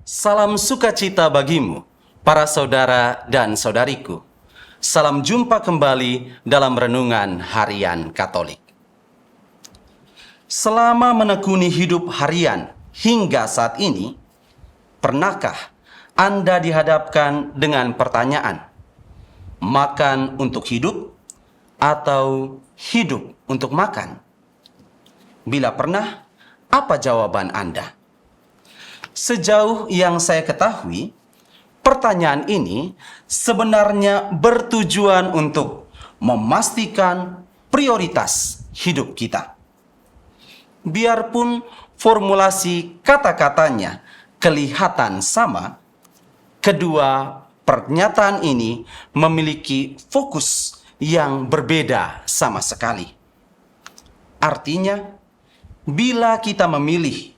Salam sukacita bagimu, para saudara dan saudariku. Salam jumpa kembali dalam renungan harian Katolik. Selama menekuni hidup harian hingga saat ini, pernahkah Anda dihadapkan dengan pertanyaan, makan untuk hidup atau hidup untuk makan? Bila pernah, apa jawaban Anda? Sejauh yang saya ketahui, pertanyaan ini sebenarnya bertujuan untuk memastikan prioritas hidup kita. Biarpun formulasi kata-katanya kelihatan sama, kedua pernyataan ini memiliki fokus yang berbeda sama sekali. Artinya, bila kita memilih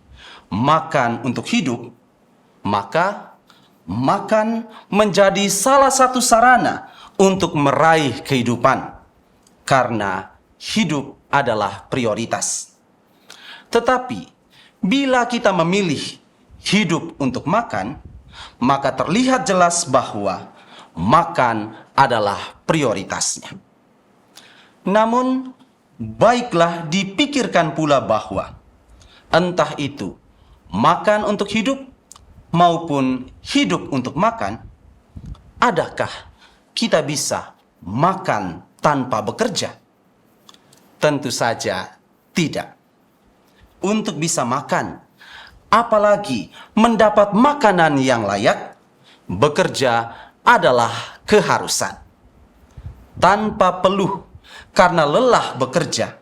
makan untuk hidup, maka makan menjadi salah satu sarana untuk meraih kehidupan, karena hidup adalah prioritas. Tetapi, bila kita memilih hidup untuk makan, maka terlihat jelas bahwa makan adalah prioritasnya. Namun, baiklah dipikirkan pula bahwa entah itu makan untuk hidup maupun hidup untuk makan, adakah kita bisa makan tanpa bekerja? Tentu saja tidak. Untuk bisa makan, apalagi mendapat makanan yang layak, bekerja adalah keharusan. Tanpa peluh karena lelah bekerja,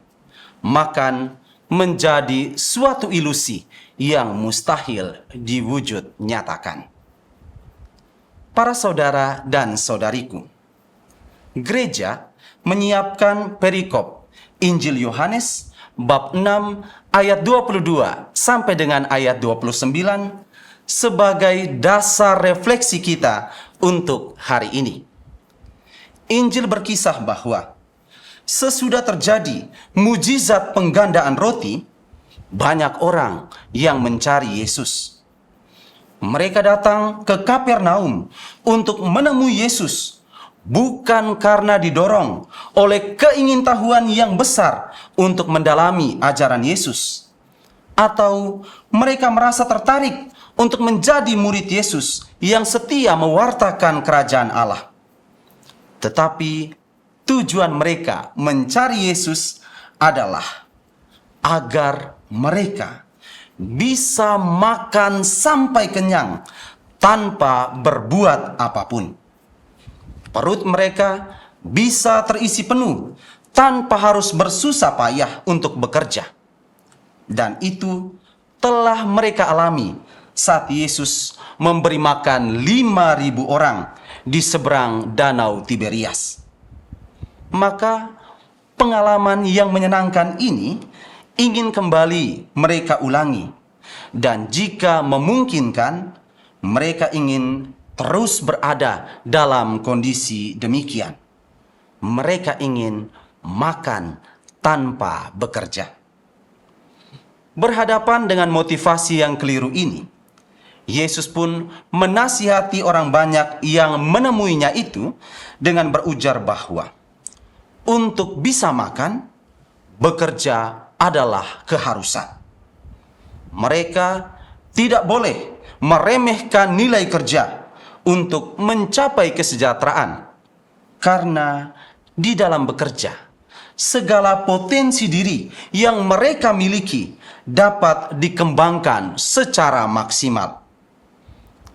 makan menjadi suatu ilusi yang mustahil diwujud nyatakan. Para saudara dan saudariku, gereja menyiapkan perikop Injil Yohanes bab 6 ayat 22 sampai dengan ayat 29 sebagai dasar refleksi kita untuk hari ini. Injil berkisah bahwa sesudah terjadi mujizat penggandaan roti, banyak orang yang mencari Yesus. Mereka datang ke Kapernaum untuk menemui Yesus, bukan karena didorong oleh keingintahuan yang besar untuk mendalami ajaran Yesus, atau mereka merasa tertarik untuk menjadi murid Yesus yang setia mewartakan kerajaan Allah. Tetapi tujuan mereka mencari Yesus adalah agar mereka bisa makan sampai kenyang tanpa berbuat apapun. Perut mereka bisa terisi penuh tanpa harus bersusah payah untuk bekerja. Dan itu telah mereka alami saat Yesus memberi makan 5.000 orang di seberang Danau Tiberias. Maka pengalaman yang menyenangkan ini ingin kembali mereka ulangi, dan jika memungkinkan, mereka ingin terus berada dalam kondisi demikian. Mereka ingin makan tanpa bekerja. Berhadapan dengan motivasi yang keliru ini, Yesus pun menasihati orang banyak yang menemuinya itu dengan berujar bahwa untuk bisa makan, bekerja adalah keharusan. Mereka tidak boleh meremehkan nilai kerja untuk mencapai kesejahteraan, karena di dalam bekerja, segala potensi diri yang mereka miliki dapat dikembangkan secara maksimal.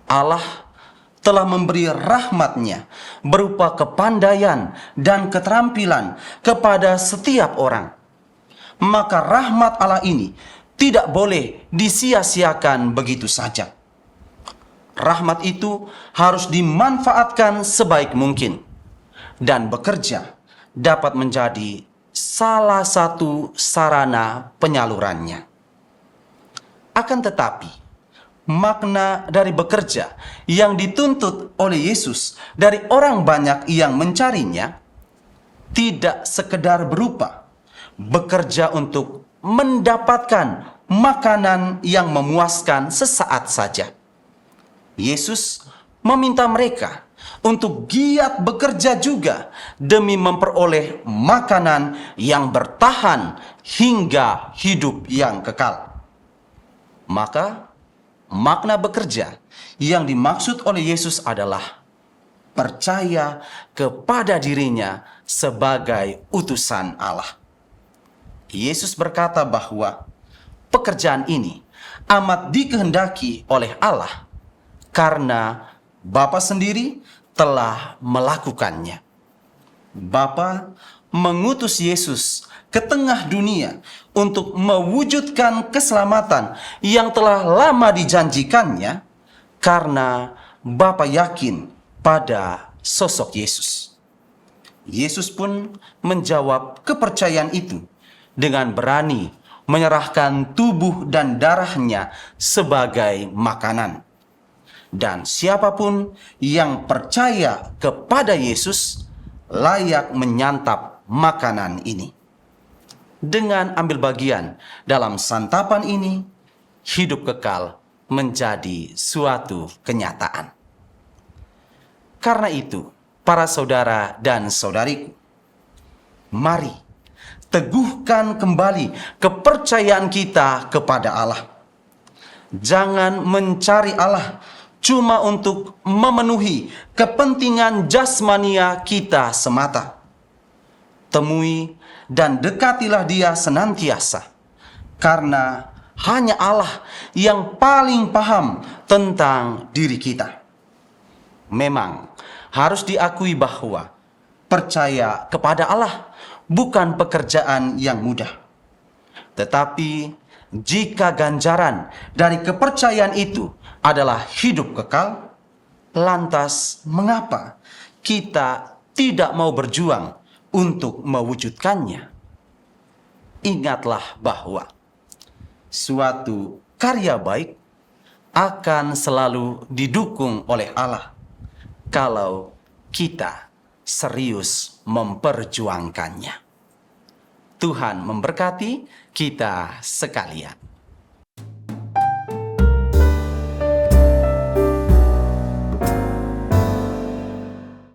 Allah telah memberi rahmat-Nya berupa kepandaian dan keterampilan kepada setiap orang. Maka rahmat Allah ini tidak boleh disia-siakan begitu saja. Rahmat itu harus dimanfaatkan sebaik mungkin, dan bekerja dapat menjadi salah satu sarana penyalurannya. Akan tetapi, makna dari bekerja yang dituntut oleh Yesus dari orang banyak yang mencarinya tidak sekedar berupa bekerja untuk mendapatkan makanan yang memuaskan sesaat saja. Yesus meminta mereka untuk giat bekerja juga demi memperoleh makanan yang bertahan hingga hidup yang kekal. Maka, makna bekerja yang dimaksud oleh Yesus adalah percaya kepada dirinya sebagai utusan Allah. Yesus berkata bahwa pekerjaan ini amat dikehendaki oleh Allah karena Bapa sendiri telah melakukannya. Bapa mengutus Yesus ke tengah dunia untuk mewujudkan keselamatan yang telah lama dijanjikannya karena Bapa yakin pada sosok Yesus. Yesus pun menjawab kepercayaan itu dengan berani menyerahkan tubuh dan darahnya sebagai makanan. Dan siapapun yang percaya kepada Yesus layak menyantap makanan ini. Dengan ambil bagian dalam santapan ini, hidup kekal menjadi suatu kenyataan. Karena itu, para saudara dan saudariku, mari teguhkan kembali kepercayaan kita kepada Allah. Jangan mencari Allah cuma untuk memenuhi kepentingan jasmania kita semata. Temui dan dekatilah Dia senantiasa, karena hanya Allah yang paling paham tentang diri kita. Memang harus diakui bahwa percaya kepada Allah bukan pekerjaan yang mudah. Tetapi jika ganjaran dari kepercayaan itu adalah hidup kekal, lantas mengapa kita tidak mau berjuang untuk mewujudkannya? Ingatlah bahwa suatu karya baik akan selalu didukung oleh Allah kalau kita serius memperjuangkannya. Tuhan memberkati kita sekalian.